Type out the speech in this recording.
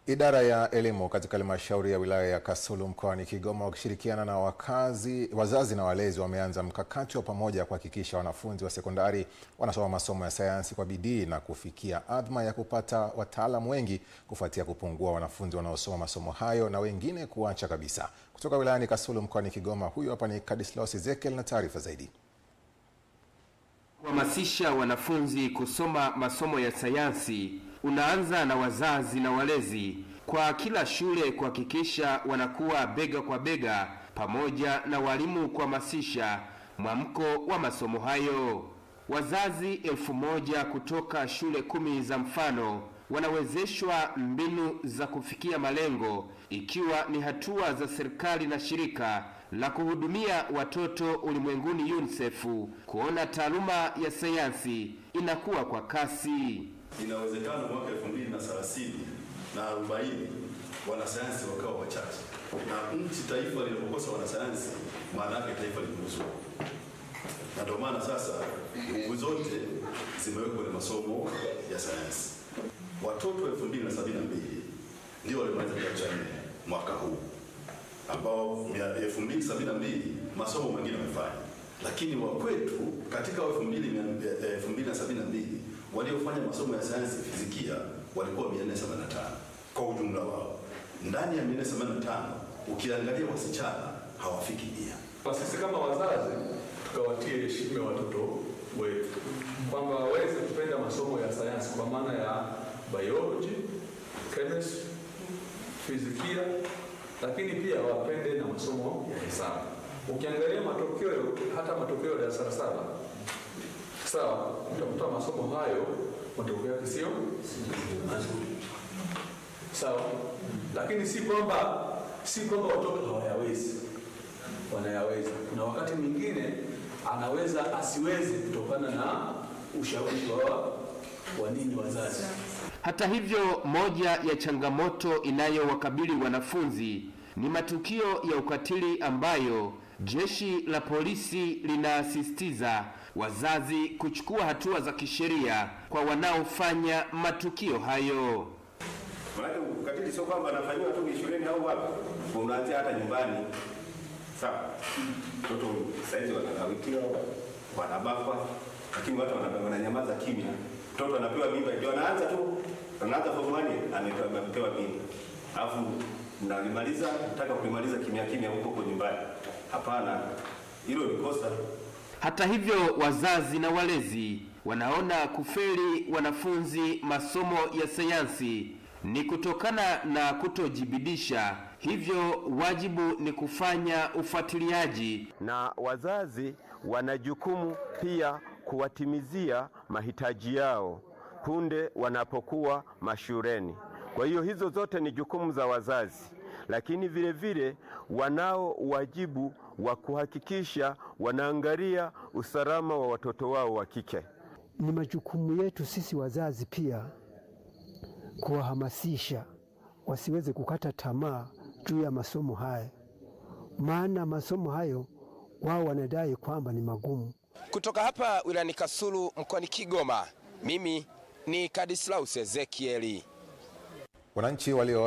Idara ya elimu katika halmashauri ya wilaya ya Kasulu mkoani Kigoma wakishirikiana na wazazi na walezi wameanza mkakati wa pamoja kuhakikisha wanafunzi wa sekondari wanasoma masomo ya sayansi kwa bidii na kufikia adhma ya kupata wataalamu wengi kufuatia kupungua wanafunzi wanaosoma masomo hayo na wengine kuacha kabisa. Kutoka wilayani Kasulu mkoani Kigoma, huyu hapa ni Kadislaus Ezekiel na taarifa zaidi. Kuhamasisha wanafunzi kusoma masomo ya sayansi unaanza na wazazi na walezi kwa kila shule kuhakikisha wanakuwa bega kwa bega pamoja na walimu kuhamasisha mwamko wa masomo hayo. Wazazi 1000 kutoka shule 10 za mfano wanawezeshwa mbinu za kufikia malengo, ikiwa ni hatua za serikali na shirika la kuhudumia watoto ulimwenguni UNICEF kuona taaluma ya sayansi inakuwa kwa kasi. Inawezekana mwaka 2030 na 40 wanasayansi wakawa wachache, na nchi taifa linapokosa wanasayansi maana yake taifa limeuzwa. Na ndio maana sasa nguvu zote zimewekwa kwenye masomo ya sayansi. Watoto 2072 ndio walimaliza kidato cha 4 mwaka huu, ambao 2072 masomo mengine wamefanya, lakini wa kwetu katika 2072 waliofanya masomo ya sayansi fizikia walikuwa 475 kwa ujumla wao. Ndani ya 475 ukiangalia wasichana hawafiki 100. Kwa sisi kama wazazi tukawatie heshima watoto wetu kwamba waweze kupenda masomo ya sayansi kwa maana ya biology, chemistry, fizikia, lakini pia wapende na masomo ya hesabu. Ukiangalia matokeo, hata matokeo ya darasa la 7, sawa, utakuta masomo hayo matokeo yake sio mazuri, sawa, lakini si kwamba watoto hawayawezi, wanayaweza. Kuna wakati mwingine anaweza asiweze kutokana na ushauri wa nini wazazi. Hata hivyo, moja ya changamoto inayowakabili wanafunzi ni matukio ya ukatili ambayo jeshi la polisi linasisitiza wazazi kuchukua hatua za kisheria kwa wanaofanya matukio hayo. Maana ukatili sio kwamba anafanywa tu shuleni au wapi, unaanzia hata nyumbani. Sawa, mtoto saizi wanawitiwa, wanabakwa, lakini watu wananyamaza kimya. Mtoto anapewa mimba ndio anaanza form 1 amepewa mimba. Alafu nataka kulimaliza kimya huko nyumbani. Hapana, hilo ni kosa. Hata hivyo, wazazi na walezi wanaona kufeli wanafunzi masomo ya sayansi ni kutokana na kutojibidisha, hivyo wajibu ni kufanya ufuatiliaji, na wazazi wana jukumu pia kuwatimizia mahitaji yao punde wanapokuwa mashuleni. Kwa hiyo hizo zote ni jukumu za wazazi, lakini vile vile wanao wajibu wa kuhakikisha wanaangalia usalama wa watoto wao wa kike. Ni majukumu yetu sisi wazazi pia kuwahamasisha wasiweze kukata tamaa juu ya masomo haya, maana masomo hayo wao wanadai kwamba ni magumu. Kutoka hapa wilayani Kasulu mkoani Kigoma, mimi ni Kadislaus Ezekiel. Wananchi walio